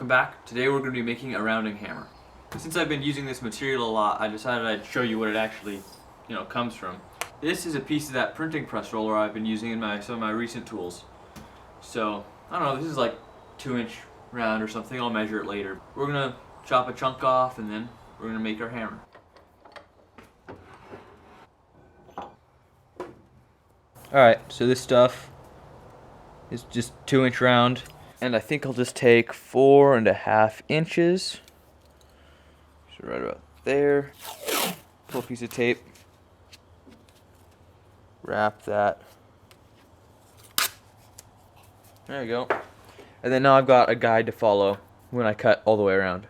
welcome back. Today we're going to be making a rounding hammer. Since I've been using this material a lot, I decided I'd show you what it actually, comes from. This is a piece of that printing press roller I've been using in some of my recent tools. So, I don't know, this is like 2-inch round or something. I'll measure it later. We're going to chop a chunk off and then we're going to make our hammer. Alright, so this stuff is just 2-inch round. And I think I'll just take 4.5 inches. So right about there. Pull a piece of tape. Wrap that. There you go. And then now I've got a guide to follow when I cut all the way around.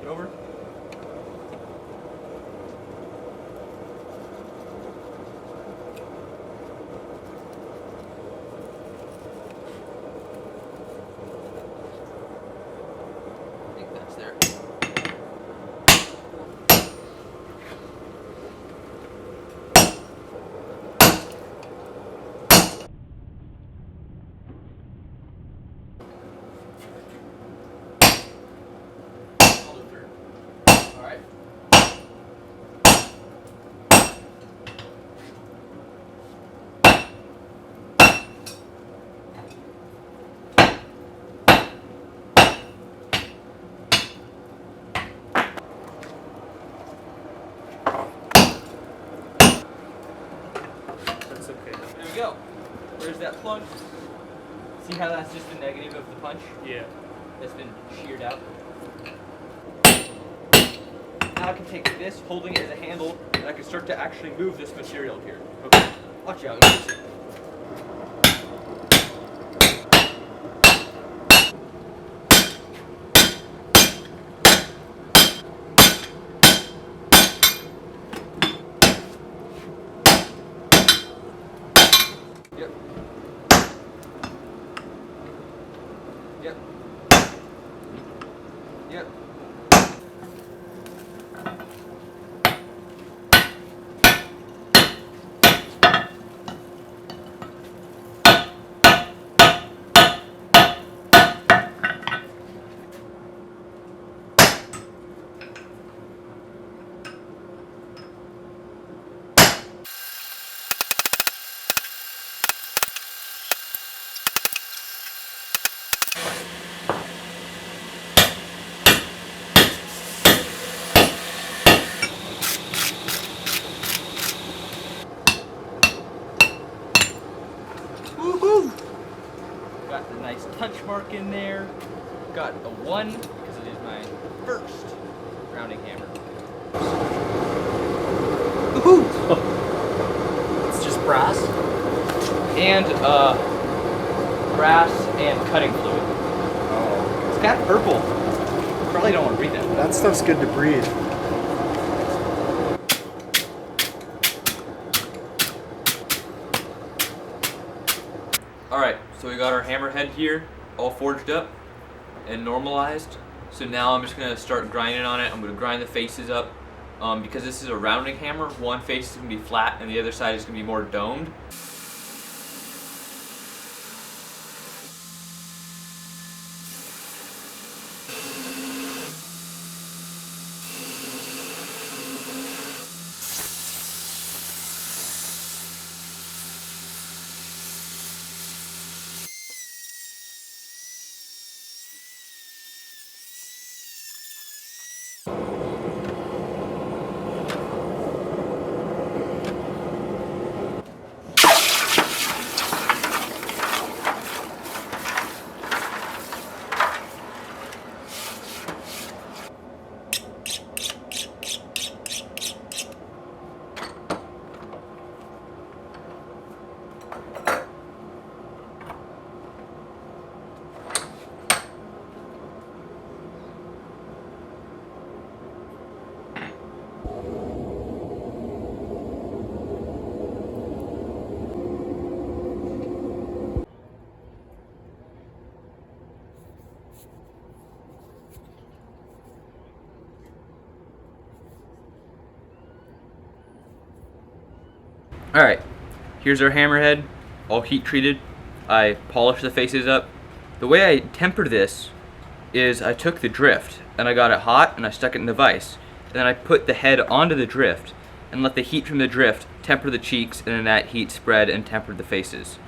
Over. I think that's there. Okay. There we go. Where's that plug? See how that's just the negative of the punch? Yeah. That's been sheared out. Now I can take this, holding it as a handle, and I can start to actually move this material here. Okay. Watch out. Yep. Yep. Yep. Woohoo! Got the nice touch mark in there. Got a 1 because it is my first rounding hammer. Woohoo! It's just brass? And brass and cutting fluid. Oh. It's got purple. Probably don't want to breathe that. That stuff's good to breathe. Alright, so we got our hammerhead here, all forged up and normalized. So now I'm just going to start grinding on it. I'm going to grind the faces up. Because this is a rounding hammer, one face is going to be flat and the other side is going to be more domed. Alright, here's our hammerhead, all heat treated. I polished the faces up. The way I tempered this is I took the drift and I got it hot and I stuck it in the vise. And then I put the head onto the drift and let the heat from the drift temper the cheeks, and then that heat spread and tempered the faces.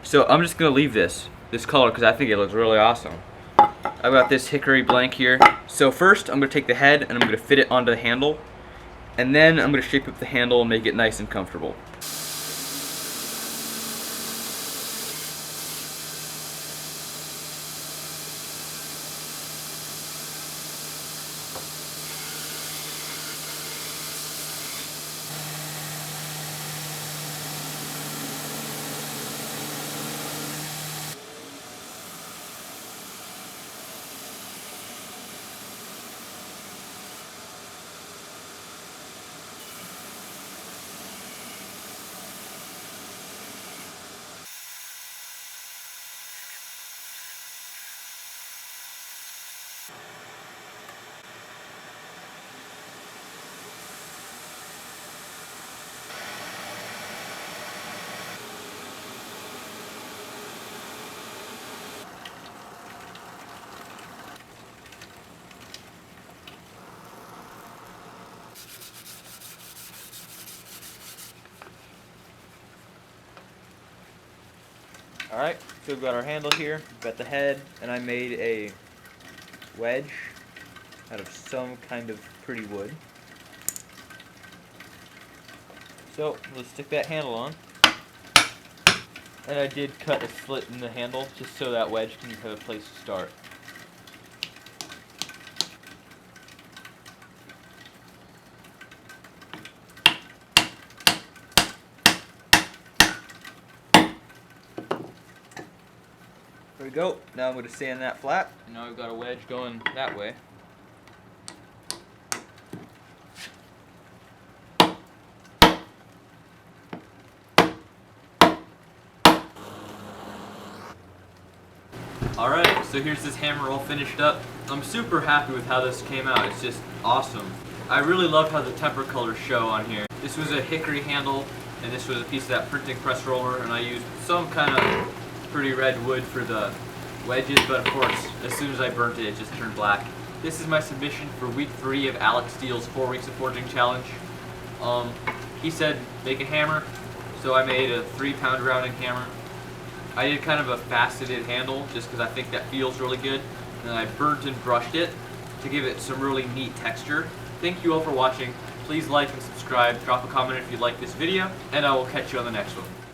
So I'm just gonna leave this color because I think it looks really awesome. I've got this hickory blank here. So first I'm gonna take the head and I'm gonna fit it onto the handle, and then I'm gonna shape up the handle and make it nice and comfortable. Alright, so we've got our handle here, we've got the head, and I made a wedge out of some kind of pretty wood. So, let's stick that handle on. And I did cut a slit in the handle, just so that wedge can have a place to start. There we go. Now I'm going to sand that flat. And now we've got a wedge going that way. Alright, so here's this hammer all finished up. I'm super happy with how this came out. It's just awesome. I really love how the temper colors show on here. This was a hickory handle, and this was a piece of that printing press roller, and I used some kind of pretty red wood for the wedges, but of course, as soon as I burnt it, it just turned black. This is my submission for week 3 of Alec Steele's 4 Weeks of Forging Challenge. He said make a hammer, so I made a 3-pound rounding hammer. I did kind of a faceted handle just because I think that feels really good, and then I burnt and brushed it to give it some really neat texture. Thank you all for watching. Please like and subscribe, drop a comment if you like this video, and I will catch you on the next one.